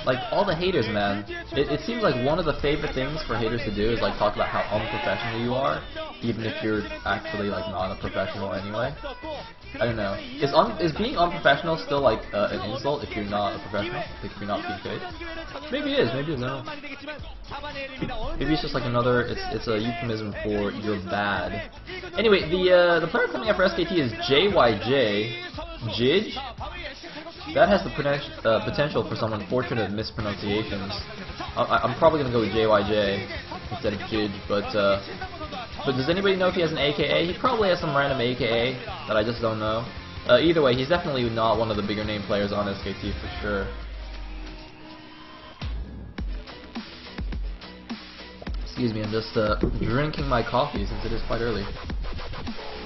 like all the haters, man. It seems like one of the favorite things for haters to do is like talk about how unprofessional you are, even if you're actually like not a professional anyway. I don't know. Is being unprofessional still like an insult if you're not a professional? Like if you're not being paid? Maybe it is. Maybe it's not. Maybe it's just like another. It's a euphemism for you're bad. Anyway, the player coming up for SKT is JYJ. Jij? That has the potential for some unfortunate mispronunciations. I'm probably gonna go with JYJ instead of Jij, but does anybody know if he has an AKA? He probably has some random AKA that I just don't know. Either way, he's definitely not one of the bigger name players on SKT for sure. Excuse me, I'm just drinking my coffee since it is quite early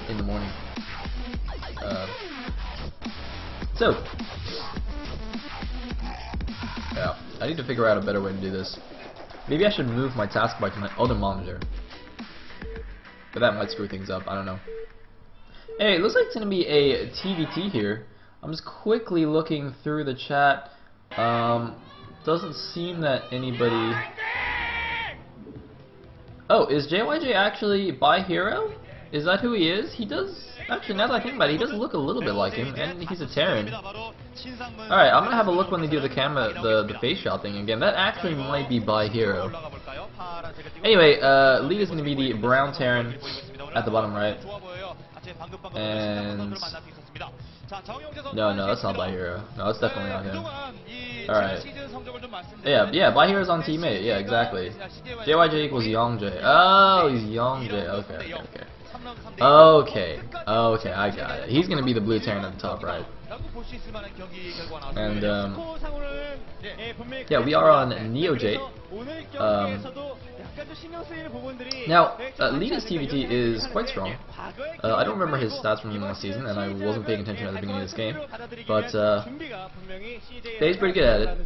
in the morning. So, yeah, I need to figure out a better way to do this. Maybe I should move my taskbar to my other monitor. But that might screw things up, I don't know. Hey, it looks like it's going to be a TVT here. I'm just quickly looking through the chat. Doesn't seem that anybody... Oh, is JYJ actually by Hero? Is that who he is? He does... Actually, now that I think about it, he does look a little bit like him, and he's a Terran. Alright, I'm gonna have a look when they do the camera, the face shot thing again. That actually might be by Hero. Anyway, Leta's gonna be the brown Terran at the bottom right. And... No, that's not by Hero. No, that's definitely not him. Alright. Yeah, by Hero's on teammate. Yeah, exactly. JYJ equals Youngjae. Oh, he's Youngjae. Okay, I got it. He's gonna be the blue Terran at the top right. And yeah, we are on NeoJade. Now, Leta's TVT is quite strong. I don't remember his stats from last season, and I wasn't paying attention at the beginning of this game, but he's pretty good at it.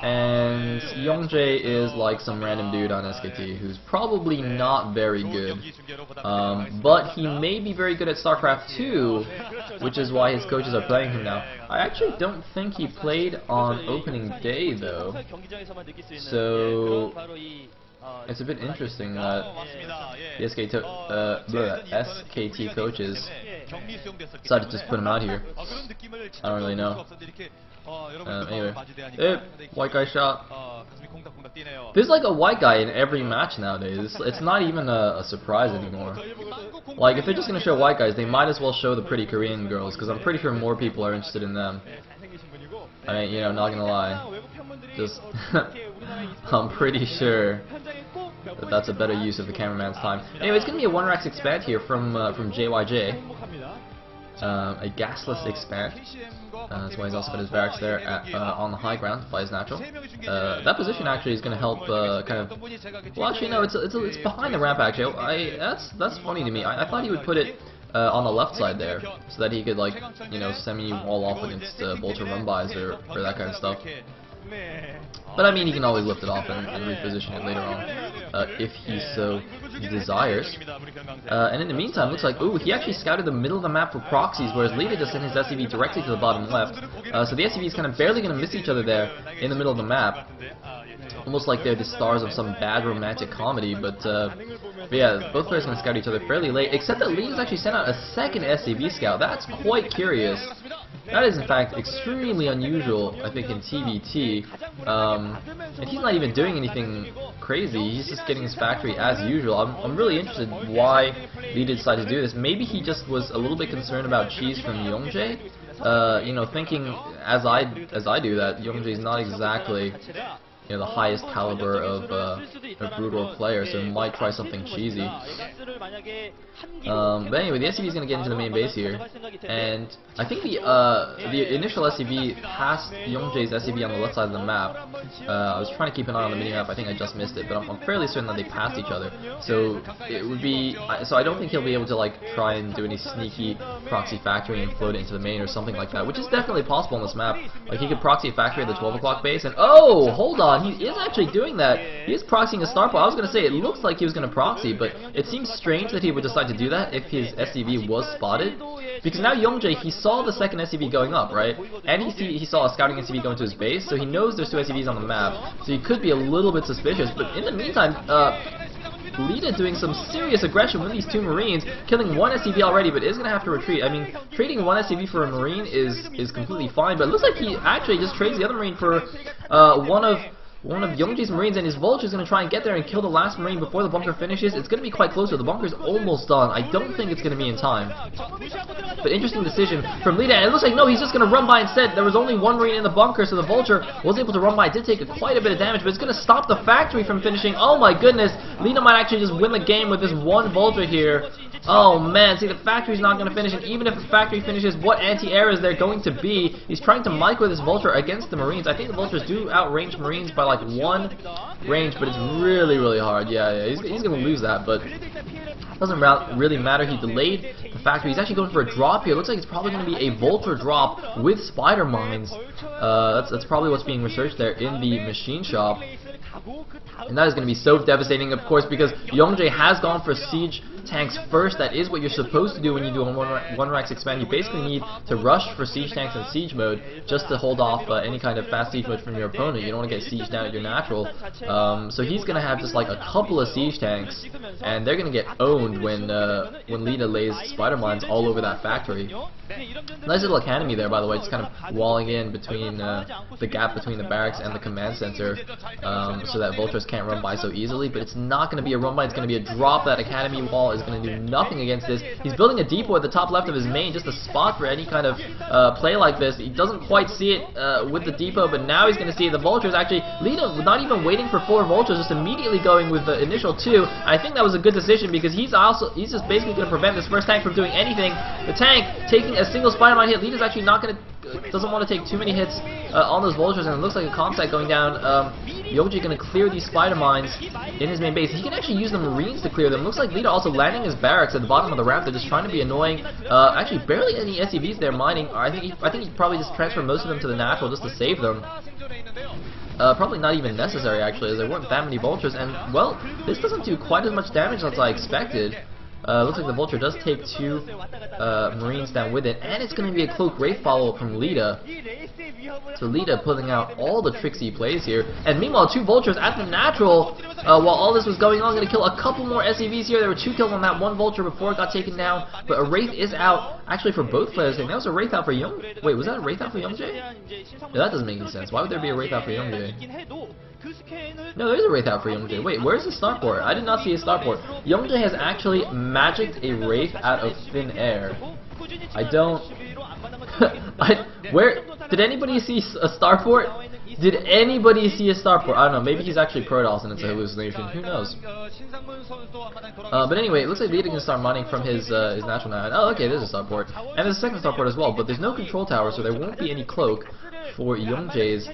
And Youngjae is like some random dude on SKT who's probably not very good, but he may be very good at StarCraft 2, which is why his coaches are playing him now. I actually don't think he played on opening day though, so it's a bit interesting that the SKT coaches decided to just put him out here. I don't really know. Anyway, white guy shot. There's like a white guy in every match nowadays. It's not even a surprise anymore. Like, if they're just gonna show white guys, they might as well show the pretty Korean girls, because I'm pretty sure more people are interested in them. I mean, you know, not gonna lie. Just, I'm pretty sure that that's a better use of the cameraman's time. Anyway, it's gonna be a 1-Rax expand here from JYJ. A gasless expand. That's why he's also got his barracks there at, on the high ground to fight his natural. That position actually is going to help kind of... Well, actually, no, it's behind the ramp, actually. That's funny to me. I thought he would put it on the left side there, so that he could, like, you know, semi-wall off against Bolter run-bys or that kind of stuff. But I mean, he can always lift it off and reposition it later on, if he so desires. And in the meantime, looks like, ooh, he actually scouted the middle of the map for proxies, whereas Leta just sent his SCV directly to the bottom left. So the SCV is kind of barely going to miss each other there in the middle of the map. Almost like they're the stars of some bad romantic comedy, but yeah, both players are going to scout each other fairly late, except that Leta's actually sent out a second SCV scout. That's quite curious. That is, in fact, extremely unusual, I think, in TVT. And he's not even doing anything crazy. He's just getting his factory as usual. I'm really interested why Leta decided to do this. Maybe he just was a little bit concerned about cheese from Youngjae. You know, thinking, as I do, that Youngjae is not exactly, you know, the highest caliber of a brutal player, so he might try something cheesy. But anyway, the SCV is going to get into the main base here, and I think the initial SCV passed Youngjae's SCV on the left side of the map. I was trying to keep an eye on the minimap. I think I just missed it, but I'm fairly certain that they passed each other. So it would be, so I don't think he'll be able to like try and do any sneaky proxy factory and float it into the main or something like that, which is definitely possible on this map. Like he could proxy a factory at the 12 o'clock base, and oh, hold on. on. He is actually doing that. He is proxying a Starport. I was going to say, it looks like he was going to proxy, but it seems strange that he would decide to do that if his SCV was spotted. Because now Youngjae, he saw the second SCV going up, right? And he saw a scouting SCV going to his base, so he knows there's 2 SCVs on the map. So he could be a little bit suspicious. But in the meantime, Leta doing some serious aggression with these 2 Marines, killing 1 SCV already, but is going to have to retreat. I mean, trading 1 SCV for a Marine is completely fine, but it looks like he actually just trades the other Marine for one of Youngjae's Marines, and his Vulture is going to try and get there and kill the last Marine before the bunker finishes. It's going to be quite close, so the bunker's almost done. I don't think it's going to be in time. But interesting decision from Leta, and it looks like, no, he's just going to run by instead. There was only 1 Marine in the bunker, so the Vulture was able to run by. It did take quite a bit of damage, but it's going to stop the factory from finishing. Oh my goodness, Leta might actually just win the game with this 1 Vulture here. Oh man, see, the factory's not going to finish, and even if the factory finishes, what anti-air is there going to be? He's trying to micro this Vulture against the Marines. I think the Vultures do outrange Marines by like 1 range, but it's really, really hard. Yeah, he's going to lose that, but it doesn't really matter. He delayed the factory. He's actually going for a drop here. Looks like it's probably going to be a Vulture drop with spider mines. That's probably what's being researched there in the machine shop. And that is going to be so devastating, of course, because Youngjae has gone for siege tanks first. That is what you're supposed to do when you do a one rank expand. You basically need to rush for siege tanks in siege mode just to hold off any kind of fast siege mode from your opponent. You don't want to get sieged down at your natural. So he's going to have just like a couple of siege tanks, and they're going to get owned when Leta lays spider mines all over that factory. Nice little academy there, by the way. It's kind of walling in between the gap between the barracks and the command center, so that Vultures can't run by so easily. But it's not going to be a run by. It's going to be a drop. That academy wall is going to do nothing against this. He's building a depot at the top left of his main, just a spot for any kind of play like this. He doesn't quite see it with the depot, but now he's going to see the Vultures. Actually, Leta not even waiting for 4 Vultures, just immediately going with the initial 2. I think that was a good decision because he's just basically going to prevent this first tank from doing anything. The tank taking a single spider mine hit. Leta's actually not going to doesn't want to take too many hits on those Vultures, and it looks like a comsat going down. Youngjae going to clear these spider mines in his main base. He can actually use the Marines to clear them. Looks like Leta also landing his barracks at the bottom of the ramp. They're just trying to be annoying. Actually, barely any SCVs there mining. I think he probably just transferred most of them to the natural just to save them. Probably not even necessary, actually, as there weren't that many Vultures, and, well, this doesn't do quite as much damage as I expected. Looks like the Vulture does take 2 Marines down with it, and it's going to be a Cloak Wraith follow-up from Leta. So Leta pulling out all the tricks he plays here, and meanwhile 2 Vultures at the natural, while all this was going on, going to kill a couple more SCVs here. There were 2 kills on that 1 Vulture before it got taken down, but a Wraith is out, actually for both players. And that was a Wraith out for Wait, was that a Wraith out for Youngjae? Yeah, that doesn't make any sense. Why would there be a Wraith out for Youngjae? No, there's a Wraith out for Youngjae. Wait, where's the Starport? I did not see a Starport. Youngjae has actually magicked a Wraith out of thin air. I don't... Where... Did anybody see a Starport? Did anybody see a Starport? I don't know, maybe he's actually Protoss and it's a hallucination. Who knows? But anyway, it looks like Leta can start mining from his natural now. Oh, okay, there's a Starport. And there's a second Starport as well, but there's no control tower, so there won't be any cloak for Youngjae's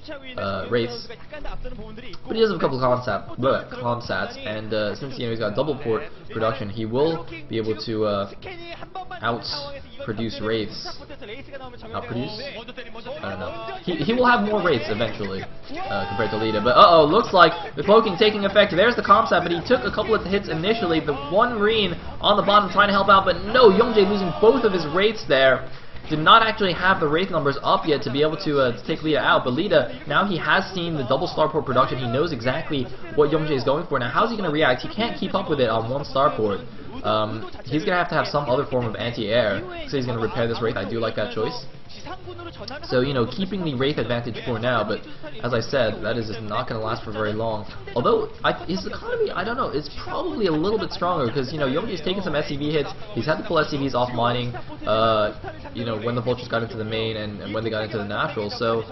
Wraiths. But he does have a couple of comsats, and since he's got double port production, he will be able to outproduce Wraiths. Outproduce? I don't know. He will have more Wraiths eventually compared to Leta. But looks like the cloaking taking effect. There's the comsat, but he took a couple of hits initially. The 1 Marine on the bottom trying to help out, but no, Youngjae losing both of his Wraiths there. Did not actually have the Wraith numbers up yet to be able to take Leta out, but Leta, now he has seen the double Starport production. He knows exactly what Youngjae is going for. Now, how's he going to react? He can't keep up with it on 1 Starport. He's going to have some other form of anti-air, so he's going to repair this Wraith. I do like that choice. So, keeping the Wraith advantage for now, but as I said, that is just not going to last for very long. Although, his economy, I don't know, is probably a little bit stronger, because, Youngjae's taken some SCV hits. He's had to pull SCVs off mining, when the Vultures got into the main and when they got into the natural. So,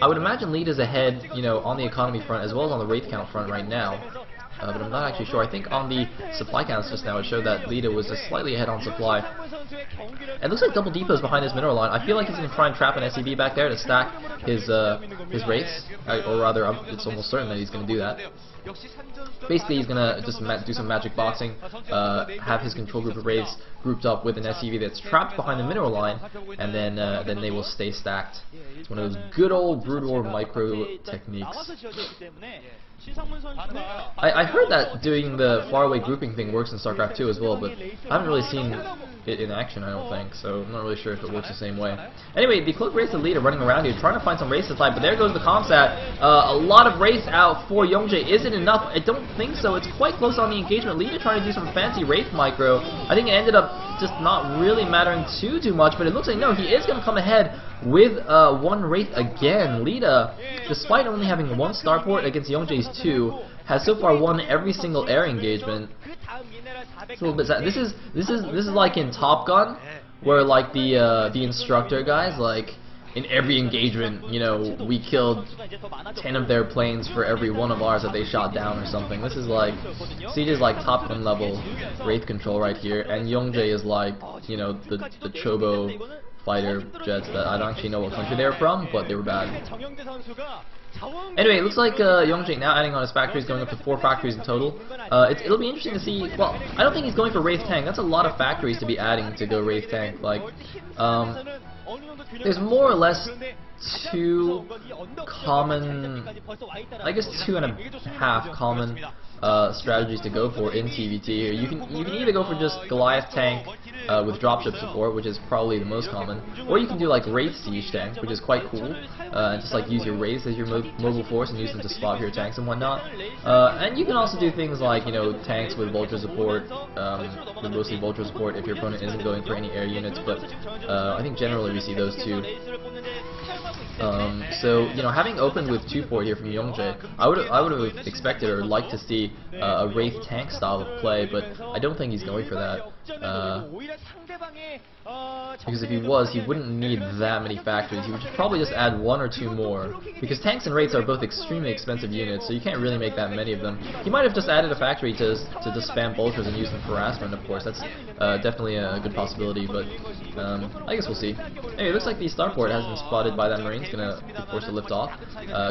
I would imagine Leta's ahead, on the economy front as well as on the Wraith count front right now. but I'm not actually sure. I think on the supply counts just now it showed that Leta was just slightly ahead on supply. It looks like Double Depot is behind his mineral line. I feel like he's going to try and trap an SCV back there to stack his wraiths, or rather, it's almost certain that he's going to do that. Basically, he's going to just do some magic boxing, have his control group of wraiths grouped up with an SCV that's trapped behind the mineral line, and then they will stay stacked. It's one of those good old Broodor micro techniques. I heard that doing the faraway grouping thing works in StarCraft 2 as well, but I haven't really seen it in action, I don't think, so I'm not really sure if it works the same way. Anyway, the Cloak Wraiths of Leta running around here, trying to find some wraiths to fight, but there goes the Comsat. A lot of wraiths out for Youngjae. Is it enough? I don't think so. It's quite close on the engagement. Leta trying to do some fancy wraith micro. I think it ended up just not really mattering too much, but it looks like no, he is going to come ahead with one wraith again. Leta, despite only having one starport against Youngjae's 2, has so far won every single air engagement. It's a little bit sad. This is like in Top Gun, where like the instructor guys, like in every engagement, you know, we killed 10 of their planes for every one of ours that they shot down or something. This is like, Siege is like Top Gun level wraith control right here, and Youngjae is like, you know, the Chobo fighter jets that I don't actually know what country they were from, but they were bad. Anyway, it looks like Youngjae now adding on his factories, going up to 4 factories in total. It'll be interesting to see. Well, I don't think he's going for Wraith Tank. That's a lot of factories to be adding to go Wraith Tank. Like, there's more or less 2 common, I guess 2.5 common strategies to go for in TVT here. You can either go for just Goliath tank with dropship support, which is probably the most common, or you can do like Wraith Siege tank, which is quite cool, and just like use your Wraiths as your mobile force and use them to spot your tanks and whatnot. And you can also do things like, you know, tanks with Vulture support, with mostly Vulture support if your opponent isn't going for any air units, but I think generally we see those 2. So, you know, having opened with 2-4 here from Youngjae, I would have expected or liked to see a Wraith tank style of play, but I don't think he's going for that. Because if he was, he wouldn't need that many factories. He would probably just add 1 or 2 more, because tanks and wraiths are both extremely expensive units, so you can't really make that many of them. He might have just added a factory to just spam vultures and use them for harassment, of course. That's definitely a good possibility, but I guess we'll see. Anyway, it looks like the starport has been spotted by that Marine. It's going to be forced to lift off.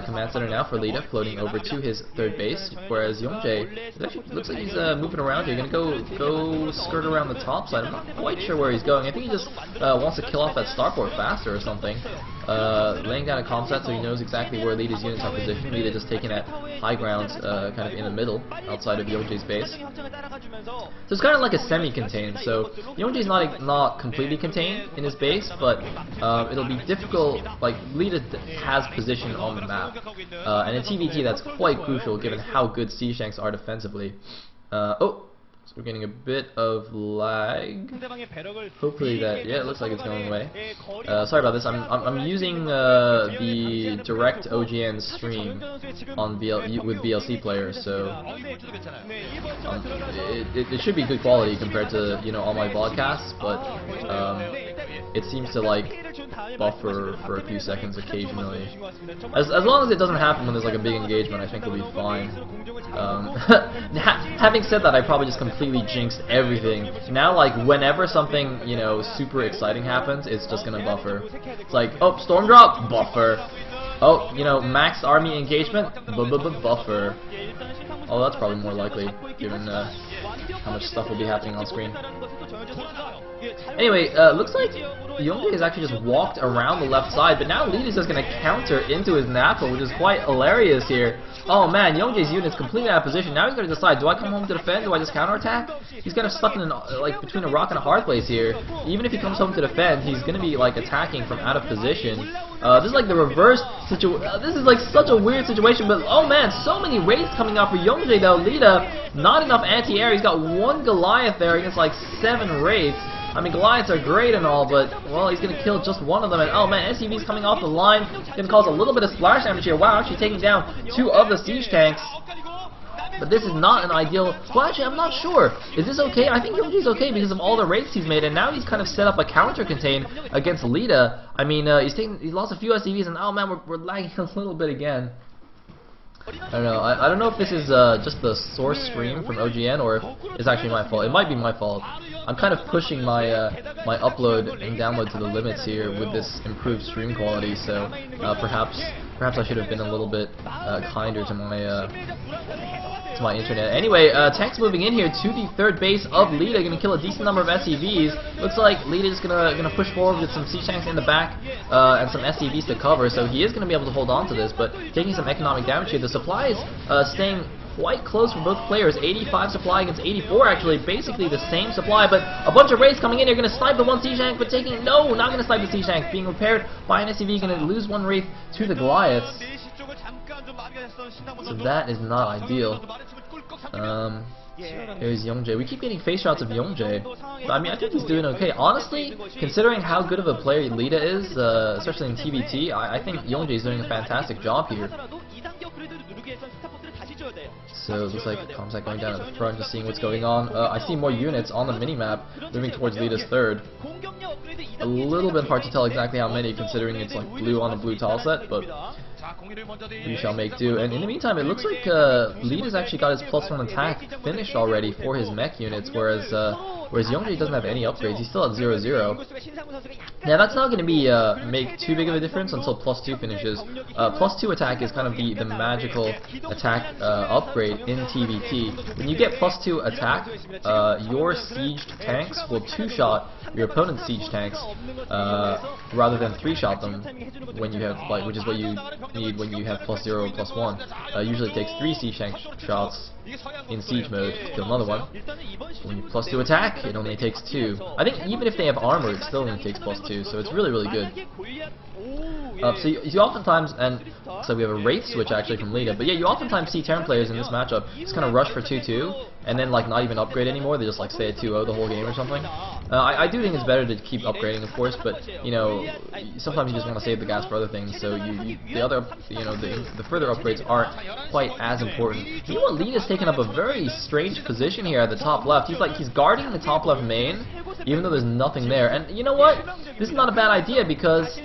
Command center now for Leta, floating over to his 3rd base, whereas Youngjae actually looks like he's moving around here. Going to go skirt around the top side. I'm not quite sure where he's going. I think he just wants to kill off that starport faster or something. Laying down a comsat so he knows exactly where Leta's units are positioned. Leta just taking that high ground kind of in the middle, outside of Youngjae's base. So it's kind of like a semi-contained. So Youngjae's not completely contained in his base, but it'll be difficult. Like, Leta has position on the map, and in TVT that's quite crucial given how good siege tanks are defensively. So we're getting a bit of lag. Hopefully that, yeah, it looks like it's going away. Sorry about this. I'm using the direct OGN stream on with VLC players, so it should be good quality compared to, you know, all my broadcasts, but it seems to like buffer for a few seconds occasionally. As long as it doesn't happen when there's like a big engagement, I think we'll be fine. Having said that, I probably just completely jinxed everything. Now, like, whenever something, you know, super exciting happens, it's just gonna buffer. It's like, oh, storm drop, buffer. Oh, you know, max army engagement, buffer. Oh, that's probably more likely, given how much stuff will be happening on screen. Anyway, looks like Youngjae has actually just walked around the left side, but now Leta's just going to counter into his Nappa, which is quite hilarious here. Oh man, Youngjae's unit's completely out of position. Now he's going to decide, do I come home to defend, do I just counterattack? He's kind of stuck in like between a rock and a hard place here. Even if he comes home to defend, he's going to be like attacking from out of position. This is like the reverse situation. This is like such a weird situation, but oh man, so many wraiths coming out for Youngjae though. Leta, not enough anti-air. He's got 1 Goliath there against like 7 wraiths. I mean, Goliaths are great and all, but, well, he's going to kill just 1 of them. And, oh, man, SCV's coming off the line. Going to cause a little bit of splash damage here. Wow, actually taking down 2 of the siege tanks. But this is not an ideal... Well, actually, I'm not sure. Is this okay? I think Youngjae's okay because of all the wraiths he's made, and now he's kind of set up a counter-contain against Leta. I mean, he's lost a few SCVs, and, oh, man, we're lagging a little bit again. I don't know. I don't know if this is just the source stream from OGN or if it's actually my fault. It might be my fault. I'm kind of pushing my my upload and download to the limits here with this improved stream quality. So perhaps I should have been a little bit kinder to my internet. Anyway, tanks moving in here to the third base of Leta, gonna kill a decent number of SCVs. Looks like Leta's gonna push forward with some siege tanks in the back and some SCVs to cover, so he is gonna be able to hold on to this, but taking some economic damage here. The supply is staying quite close for both players. 85 supply against 84, actually, basically the same supply, but a bunch of raids coming in here, gonna snipe the one siege tank, but taking, no, not gonna snipe the siege tank, being repaired by an SCV, gonna lose one wraith to the Goliaths. So that is not ideal. Here's Youngjae. We keep getting face shots of Youngjae. I mean, I think he's doing okay. Honestly, considering how good of a player Leta is, especially in TVT, I think Youngjae is doing a fantastic job here. So it looks like Comsat going down at the front, just seeing what's going on. I see more units on the minimap moving towards Leta's third. A little bit hard to tell exactly how many, considering it's like blue on a blue tile set, but we shall make do. And in the meantime, it looks like Leta's actually got his +1 attack finished already for his mech units, whereas Youngjae doesn't have any upgrades. He's still at 0-0. Now that's not going to be make too big of a difference until +2 finishes. +2 attack is kind of the magical attack upgrade in TVT. When you get +2 attack, your sieged tanks will 2-shot your opponent's siege tanks rather than 3-shot them when you have, like, which is what you need when you have +0 or +1. Usually it takes 3 siege tank shots in siege mode to kill another one. When you +2 attack, it only takes 2. I think even if they have armor, it still only takes +2, so it's really, really good. So you oftentimes, and so we have a Wraith switch actually from Leta, but yeah, you oftentimes see Terran players in this matchup just kind of rush for 2-2, and then like not even upgrade anymore, they just like stay at 2-0 the whole game or something. I do think it's better to keep upgrading, of course, but you know, sometimes you just want to save the gas for other things, so the further upgrades aren't quite as important. You know what, Leta's taken up a very strange position here at the top left. He's guarding the top left main, even though there's nothing there. And you know what? This is not a bad idea because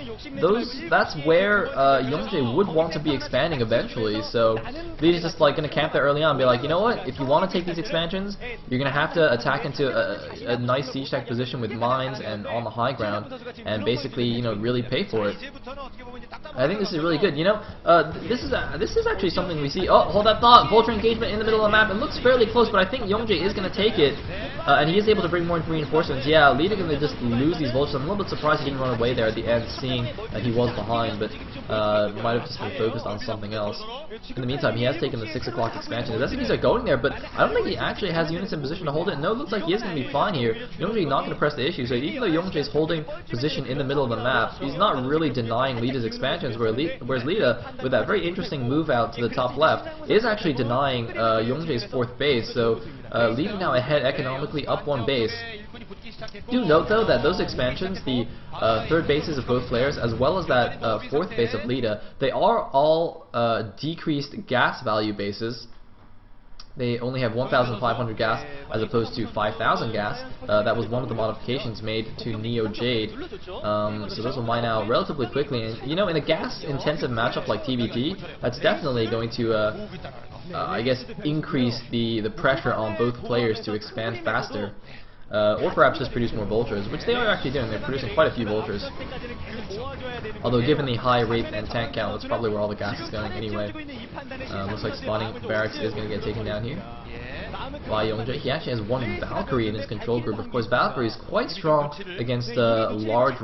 that's where Youngjae would want to be expanding eventually. So Leta's just like going to camp there early on and be like, you know what? If you want to take these expansions, you're going to have to attack into a nice siege tech position with mines and on the high ground, and basically, you know, really pay for it. I think this is really good. You know, this is actually something we see. Oh, hold that thought. Vulture engagement in the middle of the map. It looks fairly close, but I think Youngjae is going to take it, and he is able to bring more reinforcements. Yeah, Leta going to just lose these vultures. I'm a little bit surprised he didn't run away there at the end, seeing that he was behind, but might have just been focused on something else. In the meantime, he has taken the 6 o'clock expansion. The SCVs are going there, but I don't think he actually has units in position to hold it. No, it looks like he is going to be fine here. Youngjae not going to press the issue, so even though Youngjae is holding position in the middle of the map, he's not really denying Leta's expansions, whereas Leta, with that very interesting move out to the top left, is actually denying Youngjae's 4th base, so Leta now ahead economically, up 1 base. Do note though that those expansions, the 3rd bases of both players, as well as that 4th base of Leta, they are all decreased gas value bases. They only have 1,500 gas as opposed to 5,000 gas. That was one of the modifications made to Neo Jade. So those will mine out relatively quickly. And you know, in a gas-intensive matchup like TVT, that's definitely going to, I guess, increase the pressure on both players to expand faster. Or perhaps just produce more vultures, which they are actually doing. They're producing quite a few vultures. Although given the high Wraith and tank count, that's probably where all the gas is going anyway. Looks like spawning barracks is going to get taken down here by Youngjae. He actually has 1 Valkyrie in his control group. Of course, Valkyrie is quite strong against large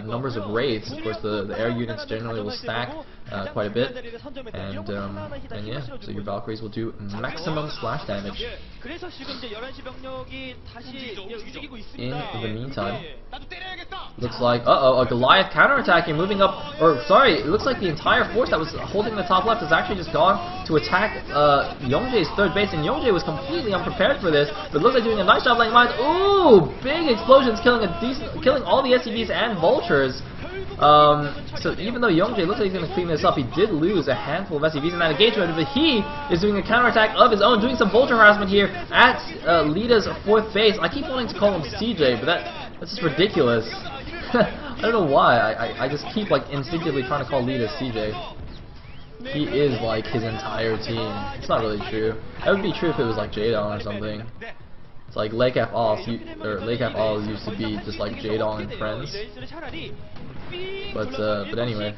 numbers of Wraiths. Of course, the air units generally will stack quite a bit, and yeah, so your Valkyries will do maximum splash damage. In the meantime, looks like a Goliath counterattacking, moving up, or sorry, it looks like the entire force that was holding the top left has actually just gone to attack Youngjae's 3rd base, and Youngjae was completely unprepared for this, but looks like doing a nice job laying mines. Ooh, big explosions, killing all the SCVs and vultures. So even though Youngjae looks like he's going to clean this up, he did lose a handful of SCVs in that engagement, but he is doing a counterattack of his own, doing some vulture harassment here at Leta's 4th base. I keep wanting to call him CJ, but that's just ridiculous. I don't know why. I just keep like instinctively trying to call Leta CJ. he is like his entire team. It's not really true. That would be true if it was like Jadon or something. It's like Leta All used to be just like Jadon and friends. But anyway,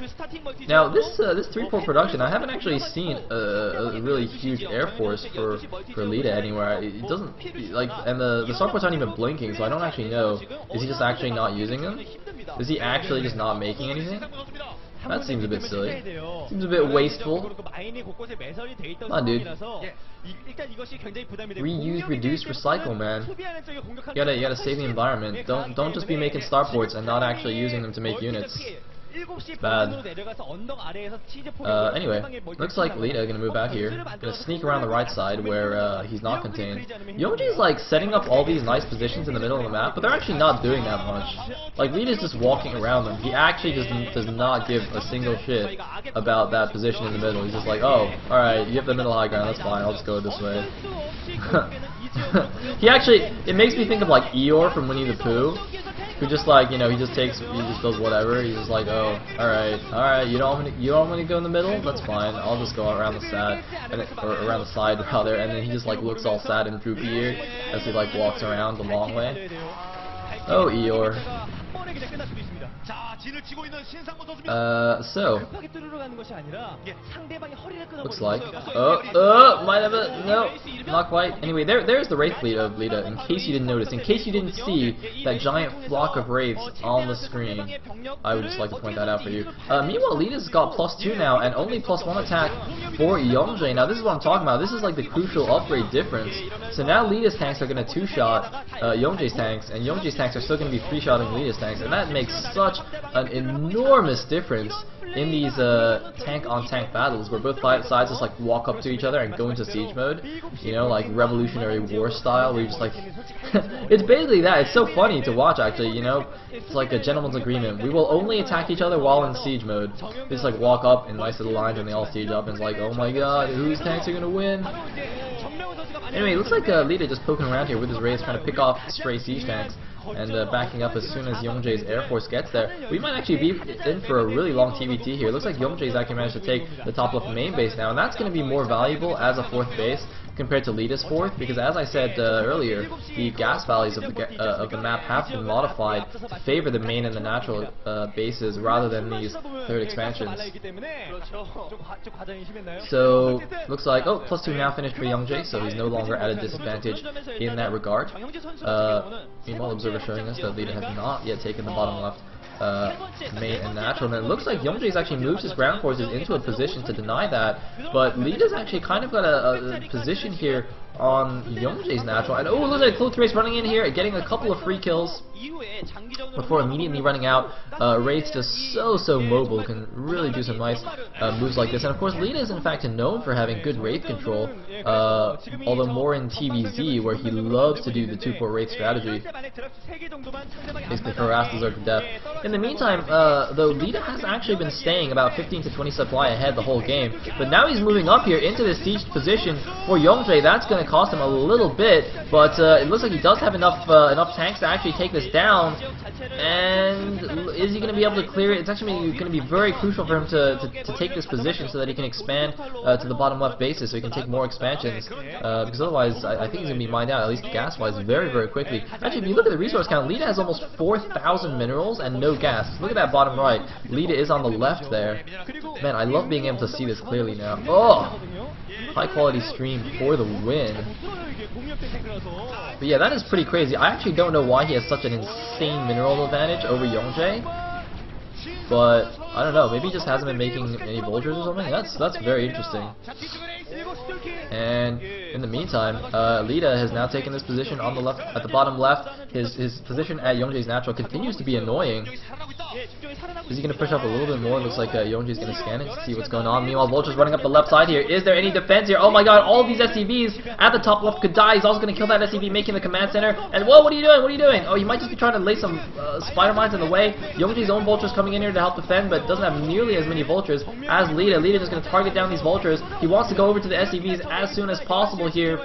now this 3-port production, I haven't actually seen a really huge air force for Leta anywhere. It doesn't like, and the starports aren't even blinking, so I don't actually know. Is he just actually not using them? Is he actually just not making anything? That seems a bit silly. Seems a bit wasteful. Come on, dude. Reuse, reduce, recycle, man. You gotta save the environment. Don't just be making starports and not actually using them to make units. Bad. Anyway, looks like Leta gonna move out here. Gonna sneak around the right side where he's not contained. Yongji's like setting up all these nice positions in the middle of the map, but they're actually not doing that much. Like Leta's just walking around them. He actually does not give a single shit about that position in the middle. He's just like, oh, alright, you have the middle high ground, that's fine, I'll just go this way. It makes me think of like Eeyore from Winnie the Pooh, who just like, he just does whatever. He's just like, oh, alright, you don't want me to go in the middle? That's fine, I'll just go around the side, or around the side rather, and then he just like looks all sad and droopy here as he like walks around the long way. Oh, Eeyore. So looks like might have a no, not quite. Anyway, there's the Wraith fleet of Leta. In case you didn't notice, in case you didn't see that giant flock of Wraiths on the screen, I would just like to point that out for you. Meanwhile, Leta's got +2 now and only +1 attack for Yongji. Now this is what I'm talking about. This is like the crucial upgrade difference. So now Leta's tanks are going to 2-shot Yongji's tanks, and Yongji's tanks are still going to be 3-shotting Leta's tanks, and that makes such an enormous difference in these tank-on-tank battles, where both sides just like walk up to each other and go into siege mode, like Revolutionary War style, where you just like, it's basically that. It's so funny to watch, actually, it's like a gentleman's agreement. We will only attack each other while in siege mode. They just like walk up in nice little lines and they all siege up, and it's like, oh my god, whose tanks are gonna win? Anyway, it looks like Leta just poking around here with his raids, trying to pick off stray siege tanks and backing up as soon as Yongji's Air Force gets there. We might actually be in for a really long TVT here. It looks like Yongji's actually managed to take the top left main base now, and that's going to be more valuable as a 4th base compared to Leta's 4th, because as I said earlier, the gas values of the map have been modified to favor the main and the natural bases rather than these 3rd expansions. So looks like +2 now finished for Yongji, so he's no longer at a disadvantage in that regard. Meanwhile, Observer showing us that Leta has not yet taken the bottom left main and natural, and it looks like Yongji's actually moves his ground forces into a position to deny that, but Leta's actually kind of got a position here on Yongji's natural, and look at Cloak Race running in here, getting a couple of free kills before immediately running out. Wraith's just so mobile, can really do some nice moves like this, and of course Leta is in fact known for having good Wraith control, although more in TVZ, where he loves to do the 2-port Wraith strategy, basically harass the Zerg to death. In the meantime, though, Leta has actually been staying about 15 to 20 supply ahead the whole game, but now he's moving up here into this siege position for Yongji. That's going to cost him a little bit, but it looks like he does have enough tanks to actually take this down. And is he going to be able to clear it? It's actually going to be very crucial for him to take this position so that he can expand to the bottom left bases, so he can take more expansions, because otherwise I think he's going to be mined out, at least gas-wise, very quickly. Actually, if you look at the resource count, Leta has almost 4,000 minerals and no gas. Look at that bottom right. Leta is on the left there. Man, I love being able to see this clearly now. Oh! High quality stream for the win. But yeah, that is pretty crazy. I actually don't know why he has such an insane mineral advantage over Yongji, but I don't know, maybe he just hasn't been making any vultures or something. That's very interesting. And in the meantime, Leta has now taken this position on the left, at the bottom left. His position at Yongji's natural continues to be annoying. Is he going to push up a little bit more? Looks like Yongji's going to scan it to see what's going on. Meanwhile, Vulture's running up the left side here. Is there any defense here? Oh my god, all of these SCVs at the top left could die. He's also going to kill that SCV, making the command center. And whoa, what are you doing? What are you doing? Oh, you might just be trying to lay some spider mines in the way. Yongji's own Vulture's coming in here to help defend, but doesn't have nearly as many Vultures as Leta. Leta is going to target down these Vultures. He wants to go over to the SCVs as soon as possible here.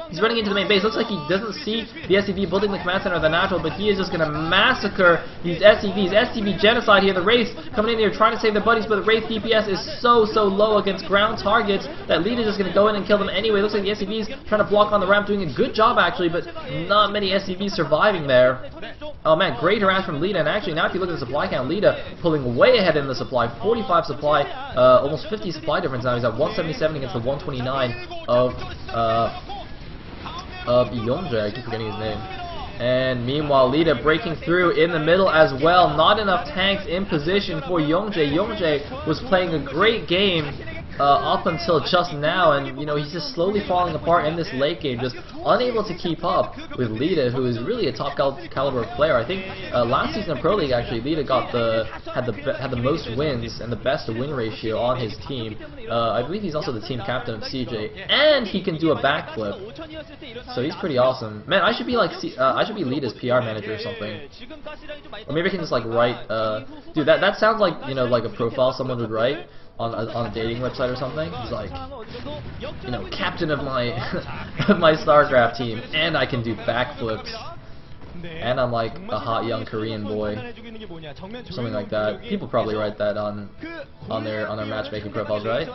He's running into the main base. Looks like he doesn't see the SCV building the command center of the natural, but he is just going to massacre these SCVs. SCV genocide here. The Wraith coming in here trying to save their buddies, but the Wraith DPS is so low against ground targets that Leta is just going to go in and kill them anyway. Looks like the SCVs trying to block on the ramp, doing a good job actually, but not many SCVs surviving there. Oh man, great harass from Leta, and actually now if you look at the supply count, Leta pulling way ahead in the supply, 45 supply, almost 50 supply difference now. He's at 177 against the 129 of Yongjae, I keep forgetting his name. And meanwhile, Leta breaking through in the middle as well. Not enough tanks in position for Yongjae. Yongjae was playing a great game up until just now, and you know, he's just slowly falling apart in this late game, just unable to keep up with Leta, who is really a top caliber player. I think last season in Pro League actually Leta got had the most wins and the best win ratio on his team. I believe he's also the team captain of CJ, and he can do a backflip, so he's pretty awesome. Man, I should be like I should be Leta's PR manager or something, or maybe I can just like write. Dude, that sounds like, you know, like a profile someone would write on a dating website or something. He's like, you know, captain of my of my StarCraft team, and I can do backflips, and I'm like a hot young Korean boy, something like that. People probably write that on their matchmaking profiles, right?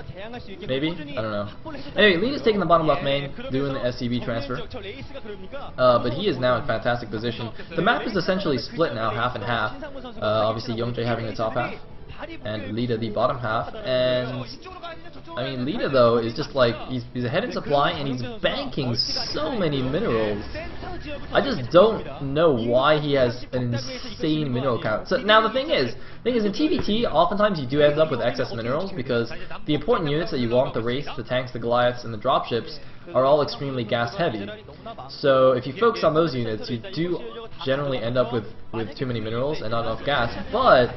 Maybe? I don't know. Anyway, Leta's taking the bottom left main, doing the SCV transfer, but he is now in fantastic position. The map is essentially split now, half and half. Obviously Yongjae having the top half, and Leta the bottom half, and I mean, Leta though is just like, he's ahead in supply and he's banking so many minerals. I just don't know why he has an insane mineral count. So now the thing is in TVT, oftentimes you do end up with excess minerals because the important units that you want, the Wraiths, the tanks, the Goliaths, and the dropships, are all extremely gas heavy. So if you focus on those units, you do generally end up with too many minerals and not enough gas. But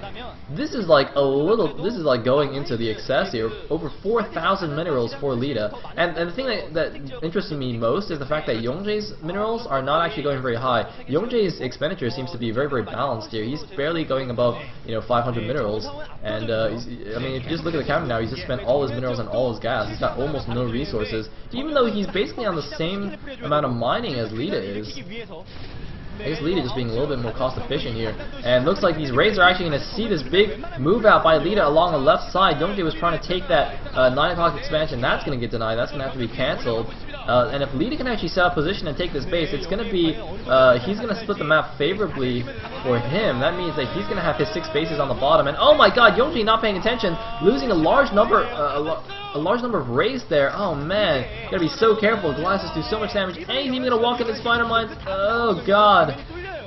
this is like going into the excess here. Over 4,000 minerals for Leta. And the thing that interested me most is the fact that Yongjae's minerals are not actually going very high. Yongjae's expenditure seems to be very balanced here. He's barely going above, you know, 500 minerals. And I mean, if you just look at the counter now, he's just spent all his minerals and all his gas. He's got almost no resources, even though he's basically on the same amount of mining as Leta is. I guess Leta just being a little bit more cost efficient here. And looks like these Raids are actually going to see this big move out by Leta along the left side. Yongjae was trying to take that 9 o'clock expansion. That's going to get denied. That's going to have to be cancelled. And if Leta can actually set up position and take this base, it's going to be, he's going to split the map favorably for him. That means that he's going to have his 6 bases on the bottom. And oh my god, Yongjae not paying attention, losing a large number of Raids there. Oh man, you gotta be so careful. Glasses do so much damage, and he's even gonna walk into spider mines. Oh god,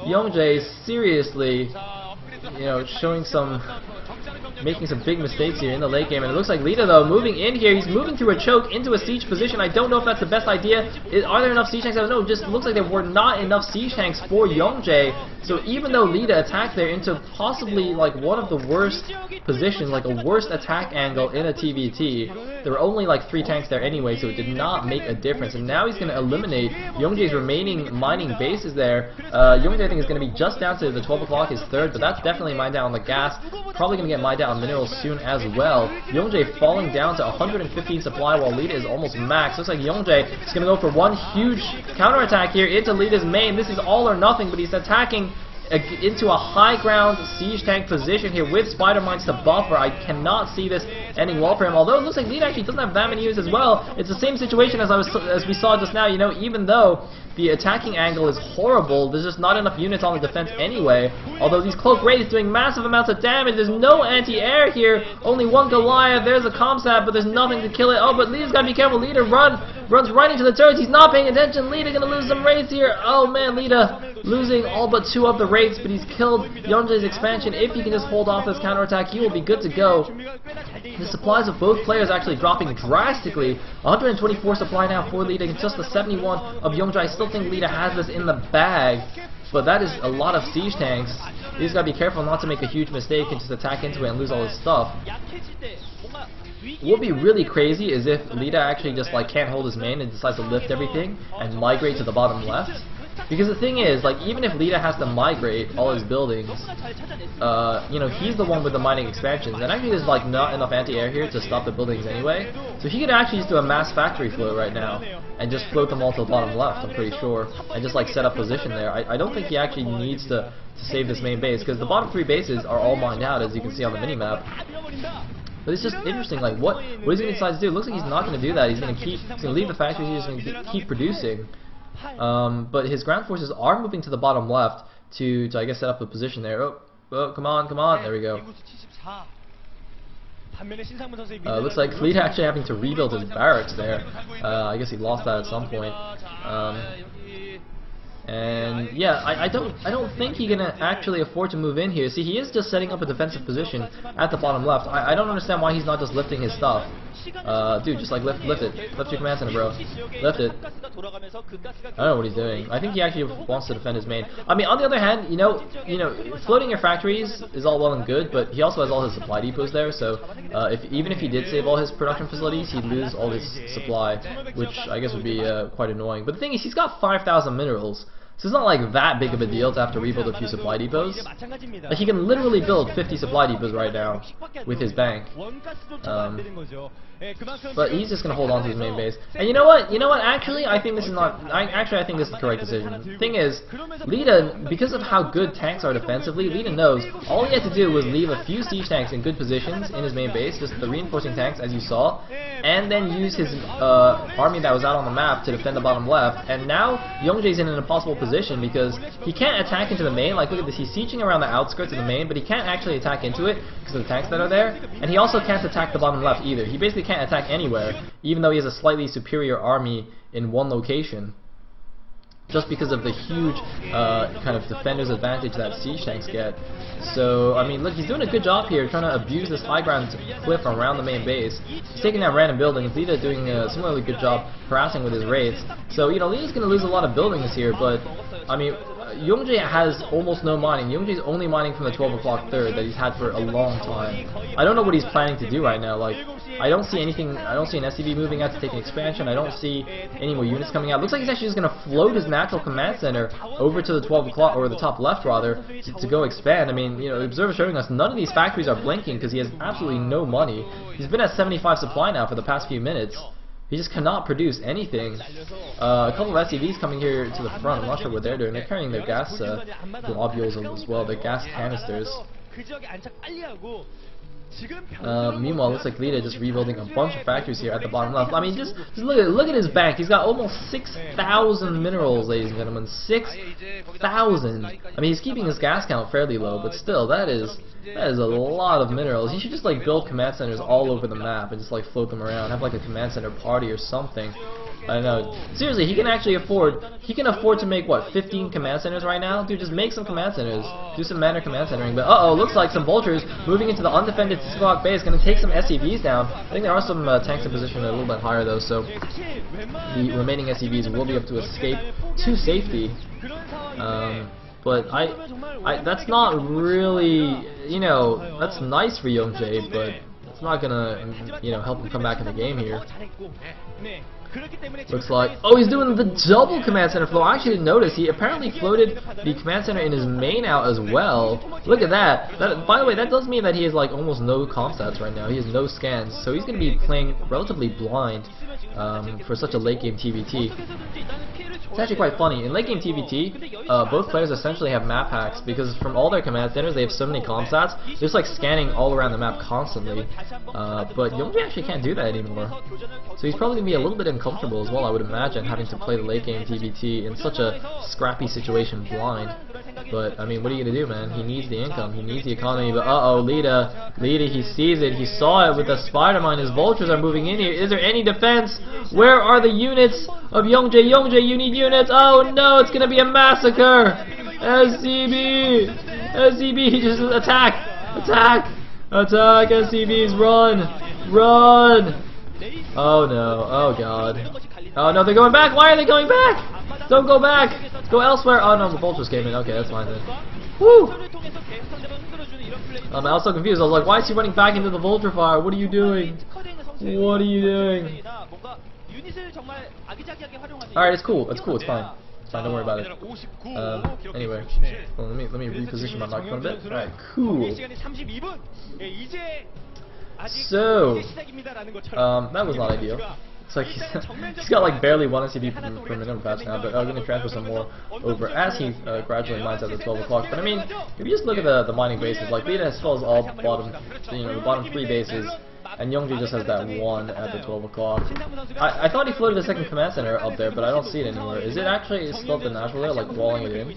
Yongjae is seriously, you know, making some big mistakes here in the late game. And it looks like Leta though moving in here. He's moving through a choke into a siege position. I don't know if that's the best idea. Are there enough siege tanks? I don't know. It just looks like there were not enough siege tanks for Yongjae. So even though Leta attacked there into possibly like one of the worst positions, like a worst attack angle in a TVT, there were only like 3 tanks there anyway, so it did not make a difference. And now he's going to eliminate Yongjae's remaining mining bases there. Yongjae I think is going to be just down to the 12 o'clock, his third, but that's definitely mined down on the gas. Probably going to get mined down on minerals soon as well. Yongjae falling down to 115 supply while Leta is almost max. Looks like Yongjae is going to go for one huge counterattack here into Leta's main. This is all or nothing, but he's attacking into a high ground siege tank position here with spider mines to buffer. I cannot see this ending well for him, although it looks like Leta actually doesn't have that many units as well. It's the same situation as we saw just now. You know, even though the attacking angle is horrible, there's just not enough units on the defense anyway. Although these cloak raids doing massive amounts of damage. There's no anti-air here, only one Goliath. There's a comsat, but there's nothing to kill it. Oh, but Leta's gotta be careful. Leta runs right into the turrets. He's not paying attention. Leta gonna lose some raids here. Oh man, Leta losing all but 2 of the raids, but he's killed Yongjae's expansion. If he can just hold off this counterattack, he will be good to go. The supplies of both players actually dropping drastically. 124 supply now for Leta, just the 71 of Yongjae. I still think Leta has this in the bag, but that is a lot of siege tanks. He's got to be careful not to make a huge mistake and just attack into it and lose all his stuff. What would be really crazy is if Leta actually just like can't hold his main and decides to lift everything and migrate to the bottom left. Because the thing is, like, even if Leta has to migrate all his buildings, you know, he's the one with the mining expansions, and actually there's like not enough anti-air here to stop the buildings anyway, so he could actually just do a mass factory float right now, and just float them all to the bottom left, I'm pretty sure, and just like set up position there. I don't think he actually needs to save this main base, because the bottom 3 bases are all mined out, as you can see on the minimap. But it's just interesting, like, what is he going to decide to do? It looks like he's not going to do that. He's going to leave the factories, he's going to keep producing. But his ground forces are moving to the bottom left to I guess, set up a position there. Oh, come on, there we go. Looks like Leta actually having to rebuild his barracks there. I guess he lost that at some point. And yeah, I don't think he's gonna actually afford to move in here. See, he is just setting up a defensive position at the bottom left. I don't understand why he's not just lifting his stuff. Dude, just like lift it. Lift your command center, bro. Lift it. I don't know what he's doing. I think he actually wants to defend his main. I mean, on the other hand, you know, floating your factories is all well and good, but he also has all his supply depots there. So even if he did save all his production facilities, he'd lose all his supply, which I guess would be quite annoying. But the thing is, he's got 5,000 minerals. So it's not like that big of a deal to have to rebuild a few supply depots. Like, he can literally build 50 supply depots right now with his bank. But he's just gonna hold on to his main base. And you know what? Actually, I think this is not. Actually, I think this is the correct decision. The thing is, Leta, because of how good tanks are defensively, Leta knows all he had to do was leave a few siege tanks in good positions in his main base, just the reinforcing tanks, as you saw, and then use his army that was out on the map to defend the bottom left. And now Youngjae's in an impossible position because he can't attack into the main. Like, look at this, he's sieging around the outskirts of the main, but he can't actually attack into it because of the tanks that are there. And he also can't attack the bottom left either. He basically can't attack anywhere, even though he has a slightly superior army in one location, just because of the huge kind of defender's advantage that siege tanks get. So, I mean, look, he's doing a good job here, trying to abuse this high ground cliff around the main base. He's taking out random buildings. Leta doing a similarly good job harassing with his raids. So, you know, Leta's going to lose a lot of buildings here, but, I mean, Youngjae has almost no mining. Youngjae's only mining from the 12 o'clock third that he's had for a long time. I don't know what he's planning to do right now. Like, I don't see anything. I don't see an SCV moving out to take an expansion. I don't see any more units coming out. Looks like he's actually just going to float his natural command center over to the 12 o'clock, or the top left rather, to go expand. I mean, you know, the observer showing us none of these factories are blinking because he has absolutely no money. He's been at 75 supply now for the past few minutes. He just cannot produce anything. A couple of SCVs coming here to the front. I'm not sure what they're doing. They're carrying their gas globules as well, their gas canisters. Meanwhile, it looks like Leta just rebuilding a bunch of factories here at the bottom left. I mean, just look at his bank. He's got almost 6,000 minerals, ladies and gentlemen. 6,000. I mean, he's keeping his gas count fairly low, but still, that is a lot of minerals. You should just like build command centers all over the map and just like float them around. Have like a command center party or something. I don't know. Seriously, he can actually afford. He can afford to make what, 15 command centers right now? Dude, just make some command centers. Do some manner command centering. But looks like some vultures moving into the undefended 6 o'clock base, going to take some SCVs down. I think there are some tanks in position a little bit higher though, so the remaining SCVs will be able to escape to safety. But that's not really, you know, that's nice for Youngjae, but it's not gonna, you know, help him come back in the game here. Looks like, oh, he's doing the double command center flow. I actually didn't notice. He apparently floated the command center in his main out as well. Look at that. By the way, that does mean that he has like almost no comp stats right now. He has no scans, so he's going to be playing relatively blind for such a late game TVT. It's actually quite funny. In late game TVT, both players essentially have map hacks because from all their command centers, they have so many comp stats. They're just like scanning all around the map constantly. But Youngjae actually can't do that anymore. So he's probably going to be a little bit uncomfortable as well, I would imagine, having to play the late game TVT in such a scrappy situation blind. But, I mean, what are you going to do, man? He needs the income, he needs the economy, but Leta, he sees it, he saw it with the spider mine, his vultures are moving in here. Is there any defense? Where are the units of Youngjae? Youngjae, you need units! Oh no, it's going to be a massacre! SCB! SCB, just attack! Attack! Attack, SCBs, run! Run! Oh no, oh god. Oh no, they're going back! Why are they going back? Don't go back! Go elsewhere! Oh no, the vultures came in. Okay, that's fine then. Woo! I was so confused. I was like, why is he running back into the vulture fire? What are you doing? What are you doing? Alright, it's cool. It's cool. It's fine. fine. Don't worry about it. Anyway, well, let me reposition my microphone a bit. All right, cool. So, that was not ideal. It's like he's got like barely 1 SCP per minute patch now, but I'm going to transfer some more over as he gradually mines at the 12 o'clock. But I mean, if you just look at the mining bases, like Leta has fills all bottom, the bottom 3 bases, and Youngjae just has that 1 at the 12 o'clock. I thought he floated a second command center up there, but I don't see it anymore. Is it actually still at the natural there, like walling it in?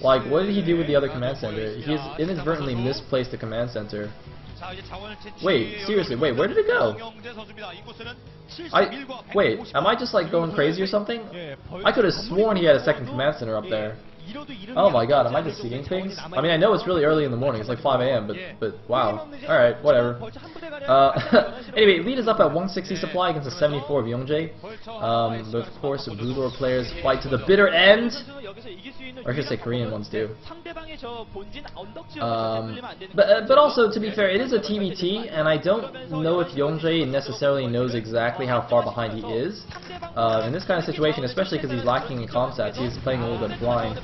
Like, what did he do with the other command center? He's inadvertently misplaced the command center. Wait, seriously, wait, where did it go? Wait, am I just like going crazy or something? I could have sworn he had a second command center up there. Oh my god, am I just seeing things? I mean, I know it's really early in the morning, it's like 5 AM, but wow. Alright, whatever. Anyway, lead is up at 160 supply against a 74 of Youngjae. But of course, the Blue Door players fight to the bitter end. Or I should say Korean ones do. But also, to be fair, it is a TBT, and I don't know if Youngjae necessarily knows exactly how far behind he is. In this kind of situation, especially because he's lacking in comm stats, he's playing a little bit blind.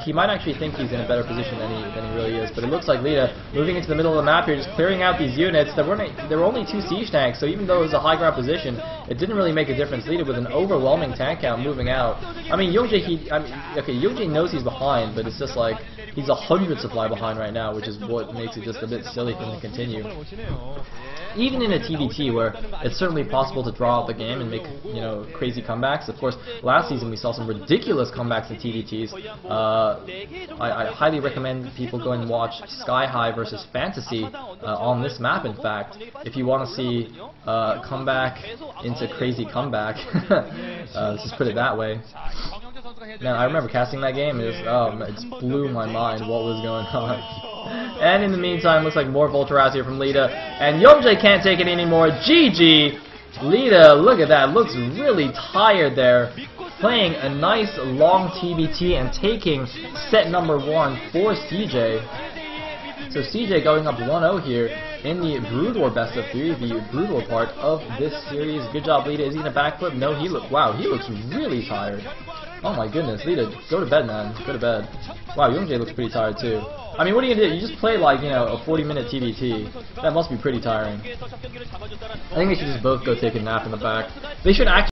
He might actually think he's in a better position than he really is, but it looks like Leta moving into the middle of the map here, just clearing out these units. There were only 2 siege tanks, so even though it was a high ground position, it didn't really make a difference. Leta with an overwhelming tank count moving out. I mean, Youngjae, Youngjae knows he's behind, but it's just like he's 100 supply behind right now, which is what makes it just a bit silly for him to continue. Even in a TBT where it's certainly possible to draw out the game and make, crazy comebacks. Of course, last season we saw some ridiculous comebacks in TBTs. I highly recommend people go and watch Sky High versus Fantasy on this map, in fact, if you want to see comeback into crazy comeback. Let's just put it that way. Man, I remember casting that game. It just blew my mind what was going on. And in the meantime, looks like more Volteraz here from Leta. And Youngjae can't take it anymore. GG! Leta, look at that. Looks really tired there. Playing a nice long TBT and taking set number 1 for CJ. So CJ going up 1-0 here in the Brood War best of 3, the Brood War part of this series. Good job, Leta. Is he in a backflip? No, he looks really tired. Oh my goodness, Leta, go to bed, man. Go to bed. Wow, Youngjae looks pretty tired too. I mean, what are you gonna do? You just play like, a 40-minute TBT. That must be pretty tiring. I think they should just both go take a nap in the back. They should actually